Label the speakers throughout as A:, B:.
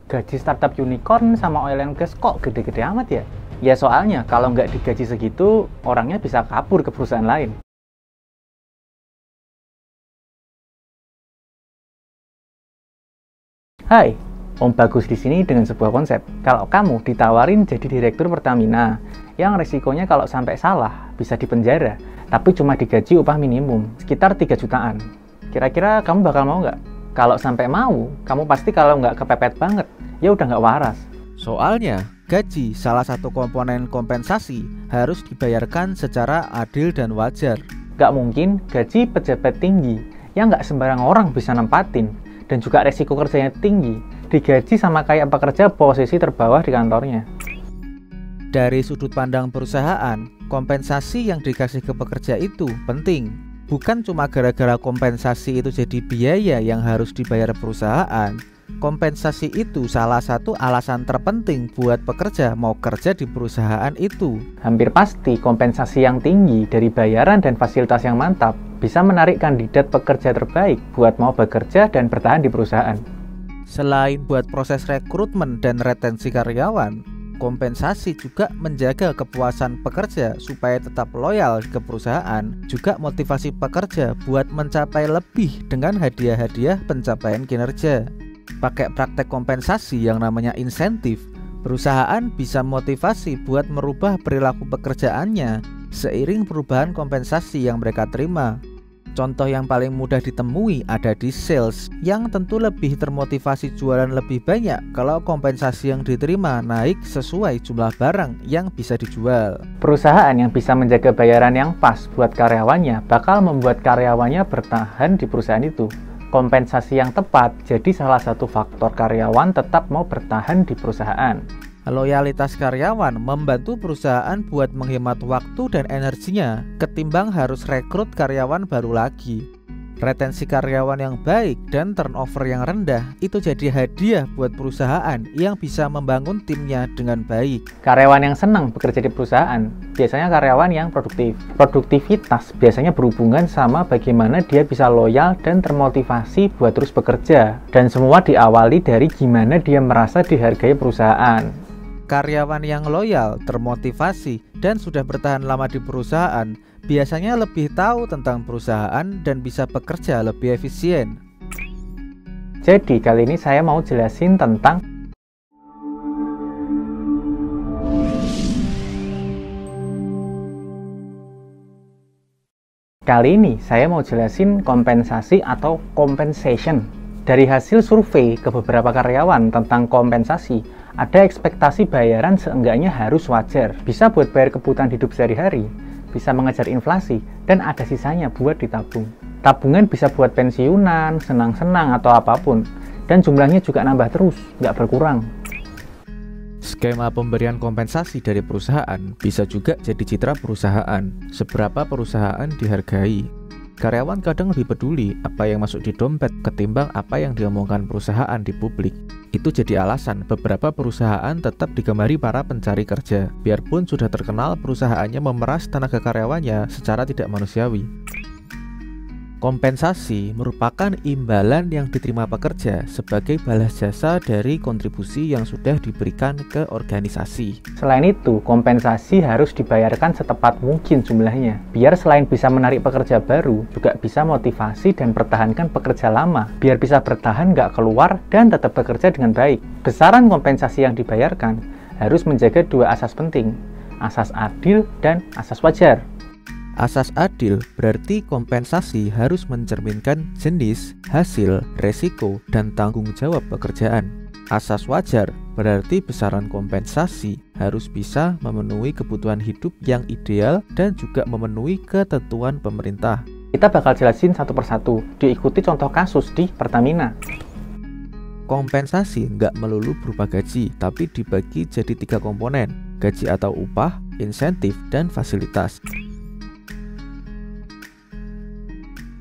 A: Gaji startup unicorn sama oil and gas kok gede-gede amat ya? Ya soalnya kalau nggak digaji segitu, orangnya bisa kabur ke perusahaan lain. Hai, Om Bagus di sini dengan sebuah konsep. Kalau kamu ditawarin jadi direktur Pertamina, yang resikonya kalau sampai salah bisa dipenjara, tapi cuma digaji upah minimum, sekitar 3 jutaan. Kira-kira kamu bakal mau nggak? Kalau sampai mau, kamu pasti kalau nggak kepepet banget, ya udah nggak waras.
B: Soalnya, gaji salah satu komponen kompensasi harus dibayarkan secara adil dan wajar.
A: Nggak mungkin gaji pejabat tinggi yang nggak sembarang orang bisa nempatin, dan juga resiko kerjanya tinggi, digaji sama kayak pekerja posisi terbawah di kantornya.
B: Dari sudut pandang perusahaan, kompensasi yang dikasih ke pekerja itu penting. Bukan cuma gara-gara kompensasi itu jadi biaya yang harus dibayar perusahaan. Kompensasi itu salah satu alasan terpenting buat pekerja mau kerja di perusahaan itu.
A: Hampir pasti kompensasi yang tinggi dari bayaran dan fasilitas yang mantap bisa menarik kandidat pekerja terbaik buat mau bekerja dan bertahan di perusahaan.
B: Selain buat proses rekrutmen dan retensi karyawan, kompensasi juga menjaga kepuasan pekerja supaya tetap loyal ke perusahaan, juga motivasi pekerja buat mencapai lebih dengan hadiah-hadiah pencapaian kinerja. Pakai praktek kompensasi yang namanya insentif, perusahaan bisa motivasi buat merubah perilaku pekerjaannya seiring perubahan kompensasi yang mereka terima. Contoh yang paling mudah ditemui ada di sales, yang tentu lebih termotivasi jualan lebih banyak kalau kompensasi yang diterima naik sesuai jumlah barang yang bisa dijual.
A: Perusahaan yang bisa menjaga bayaran yang pas buat karyawannya bakal membuat karyawannya bertahan di perusahaan itu. Kompensasi yang tepat jadi salah satu faktor karyawan tetap mau bertahan di perusahaan.
B: Loyalitas karyawan membantu perusahaan buat menghemat waktu dan energinya ketimbang harus rekrut karyawan baru lagi. Retensi karyawan yang baik dan turnover yang rendah itu jadi hadiah buat perusahaan yang bisa membangun timnya dengan baik.
A: Karyawan yang senang bekerja di perusahaan biasanya karyawan yang produktif. Produktivitas biasanya berhubungan sama bagaimana dia bisa loyal dan termotivasi buat terus bekerja. Dan semua diawali dari gimana dia merasa dihargai perusahaan.
B: Karyawan yang loyal, termotivasi, dan sudah bertahan lama di perusahaan biasanya lebih tahu tentang perusahaan dan bisa bekerja lebih efisien.
A: Jadi kali ini saya mau jelasin tentang kompensasi atau compensation. Dari hasil survei ke beberapa karyawan tentang kompensasi, ada ekspektasi bayaran seenggaknya harus wajar, bisa buat bayar kebutuhan hidup sehari-hari, bisa mengejar inflasi, dan ada sisanya buat ditabung. Tabungan bisa buat pensiunan, senang-senang, atau apapun, dan jumlahnya juga nambah terus, nggak berkurang.
B: Skema pemberian kompensasi dari perusahaan bisa juga jadi citra perusahaan, seberapa perusahaan dihargai. Karyawan kadang lebih peduli apa yang masuk di dompet ketimbang apa yang diomongkan perusahaan di publik. Itu jadi alasan beberapa perusahaan tetap digemari para pencari kerja, biarpun sudah terkenal perusahaannya memeras tenaga karyawannya secara tidak manusiawi. Kompensasi merupakan imbalan yang diterima pekerja sebagai balas jasa dari kontribusi yang sudah diberikan ke organisasi.
A: Selain itu, kompensasi harus dibayarkan setepat mungkin jumlahnya, biar selain bisa menarik pekerja baru, juga bisa motivasi dan pertahankan pekerja lama, biar bisa bertahan nggak keluar dan tetap bekerja dengan baik. Besaran kompensasi yang dibayarkan harus menjaga dua asas penting, asas adil dan asas wajar.
B: Asas adil berarti kompensasi harus mencerminkan jenis, hasil, resiko, dan tanggung jawab pekerjaan. Asas wajar berarti besaran kompensasi harus bisa memenuhi kebutuhan hidup yang ideal dan juga memenuhi ketentuan pemerintah.
A: Kita bakal jelasin satu persatu, diikuti contoh kasus di Pertamina.
B: Kompensasi nggak melulu berupa gaji, tapi dibagi jadi 3 komponen, gaji atau upah, insentif, dan fasilitas.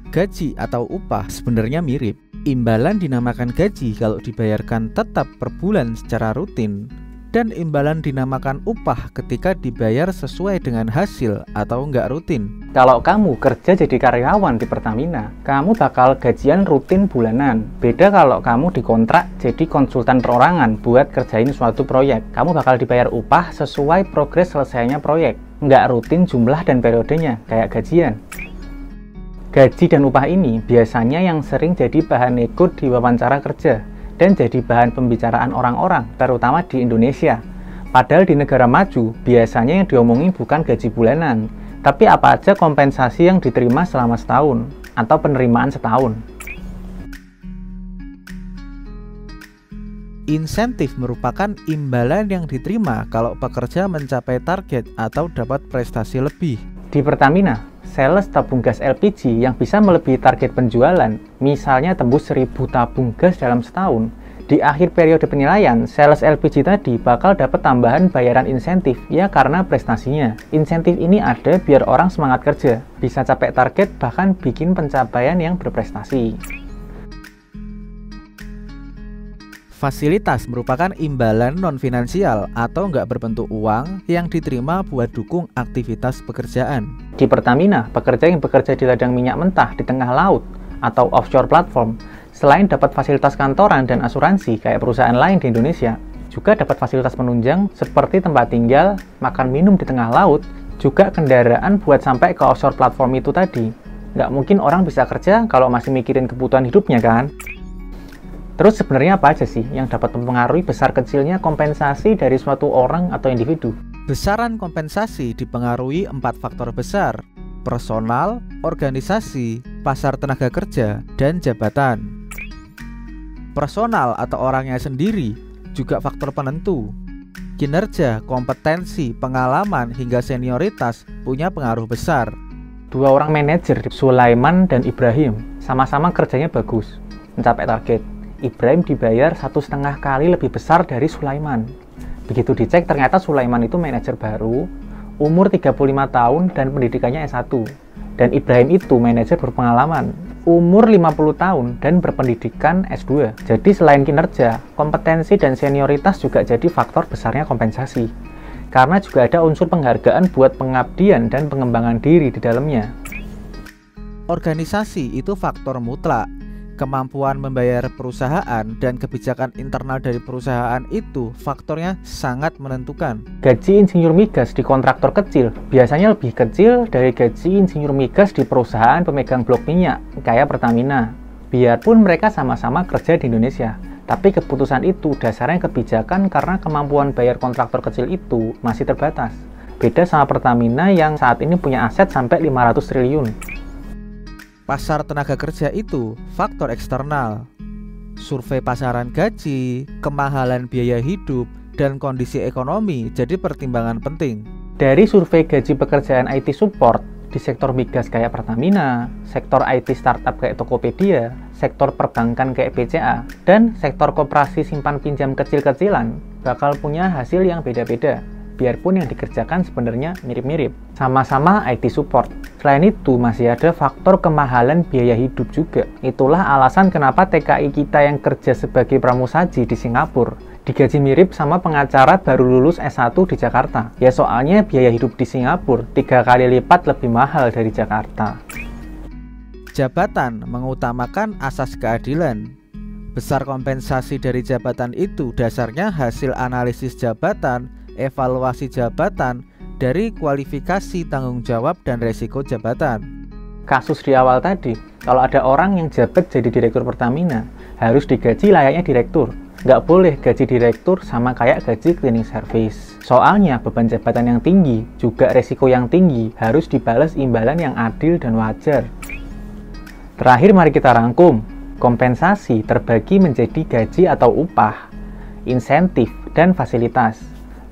B: Gaji atau upah sebenarnya mirip. Imbalan dinamakan gaji kalau dibayarkan tetap per bulan secara rutin, Dan imbalan dinamakan upah ketika dibayar sesuai dengan hasil atau nggak rutin.
A: Kalau kamu kerja jadi karyawan di Pertamina, kamu bakal gajian rutin bulanan. Beda kalau kamu dikontrak jadi konsultan perorangan buat kerjain suatu proyek. Kamu bakal dibayar upah sesuai progres selesainya proyek. Nggak rutin jumlah dan periodenya, kayak gajian. Gaji dan upah ini biasanya yang sering jadi bahan nego di wawancara kerja dan jadi bahan pembicaraan orang-orang, terutama di Indonesia. Padahal di negara maju, biasanya yang diomongin bukan gaji bulanan, tapi apa aja kompensasi yang diterima selama setahun, atau penerimaan setahun.
B: Insentif merupakan imbalan yang diterima kalau pekerja mencapai target atau dapat prestasi lebih.
A: Di Pertamina, sales tabung gas LPG yang bisa melebihi target penjualan, misalnya tembus 1000 tabung gas dalam setahun, di akhir periode penilaian, sales LPG tadi bakal dapat tambahan bayaran insentif, ya karena prestasinya. Insentif ini ada biar orang semangat kerja, bisa capai target, bahkan bikin pencapaian yang berprestasi.
B: Fasilitas merupakan imbalan non-finansial atau nggak berbentuk uang yang diterima buat dukung aktivitas pekerjaan.
A: Di Pertamina, pekerja yang bekerja di ladang minyak mentah di tengah laut atau offshore platform, selain dapat fasilitas kantoran dan asuransi kayak perusahaan lain di Indonesia, juga dapat fasilitas penunjang seperti tempat tinggal, makan minum di tengah laut, juga kendaraan buat sampai ke offshore platform itu tadi. Nggak mungkin orang bisa kerja kalau masih mikirin kebutuhan hidupnya kan? Terus sebenarnya apa aja sih yang dapat mempengaruhi besar kecilnya kompensasi dari suatu orang atau individu?
B: Besaran kompensasi dipengaruhi 4 faktor besar: personal, organisasi, pasar tenaga kerja, dan jabatan. Personal atau orangnya sendiri juga faktor penentu. Kinerja, kompetensi, pengalaman, hingga senioritas punya pengaruh besar.
A: 2 orang manajer, Sulaiman dan Ibrahim, sama-sama kerjanya bagus, mencapai target. Ibrahim dibayar 1,5 kali lebih besar dari Sulaiman. Begitu dicek, ternyata Sulaiman itu manajer baru, umur 35 tahun dan pendidikannya S1. Dan Ibrahim itu manajer berpengalaman, umur 50 tahun dan berpendidikan S2. Jadi selain kinerja, kompetensi dan senioritas juga jadi faktor besarnya kompensasi. Karena juga ada unsur penghargaan buat pengabdian dan pengembangan diri di dalamnya.
B: Organisasi itu faktor mutlak. Kemampuan membayar perusahaan dan kebijakan internal dari perusahaan itu faktornya sangat menentukan.
A: Gaji insinyur migas di kontraktor kecil biasanya lebih kecil dari gaji insinyur migas di perusahaan pemegang blok minyak kayak Pertamina. Biarpun mereka sama-sama kerja di Indonesia, tapi keputusan itu dasarnya kebijakan karena kemampuan bayar kontraktor kecil itu masih terbatas. Beda sama Pertamina yang saat ini punya aset sampai 500 triliun.
B: Pasar tenaga kerja itu faktor eksternal. Survei pasaran gaji, kemahalan biaya hidup, dan kondisi ekonomi jadi pertimbangan penting.
A: Dari survei gaji pekerjaan IT support di sektor migas kayak Pertamina, sektor IT startup kayak Tokopedia, sektor perbankan kayak BCA, dan sektor koperasi simpan pinjam kecil-kecilan bakal punya hasil yang beda-beda. Biarpun yang dikerjakan sebenarnya mirip-mirip, sama-sama IT support. Selain itu, masih ada faktor kemahalan biaya hidup juga. Itulah alasan kenapa TKI kita yang kerja sebagai pramusaji di Singapura digaji mirip sama pengacara baru lulus S1 di Jakarta. Ya soalnya biaya hidup di Singapura 3 kali lipat lebih mahal dari Jakarta.
B: Jabatan mengutamakan asas keadilan. Besar kompensasi dari jabatan itu dasarnya hasil analisis jabatan, evaluasi jabatan, dari kualifikasi, tanggung jawab, dan resiko jabatan.
A: Kasus di awal tadi, kalau ada orang yang jabat jadi direktur Pertamina, harus digaji layaknya direktur. Nggak boleh gaji direktur sama kayak gaji cleaning service. Soalnya beban jabatan yang tinggi, juga resiko yang tinggi, harus dibalas imbalan yang adil dan wajar. Terakhir mari kita rangkum. Kompensasi terbagi menjadi gaji atau upah, insentif, dan fasilitas.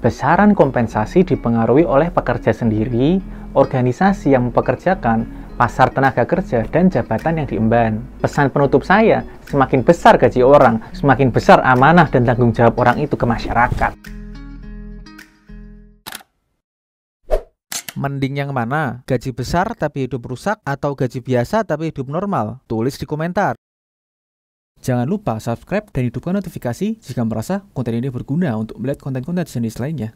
A: Besaran kompensasi dipengaruhi oleh pekerja sendiri, organisasi yang mempekerjakan, pasar tenaga kerja, dan jabatan yang diemban. Pesan penutup saya, semakin besar gaji orang, semakin besar amanah dan tanggung jawab orang itu ke masyarakat.
B: Mending yang mana? Gaji besar tapi hidup rusak atau gaji biasa tapi hidup normal? Tulis di komentar. Jangan lupa subscribe dan hidupkan notifikasi jika merasa konten ini berguna untuk melihat konten-konten jenis lainnya.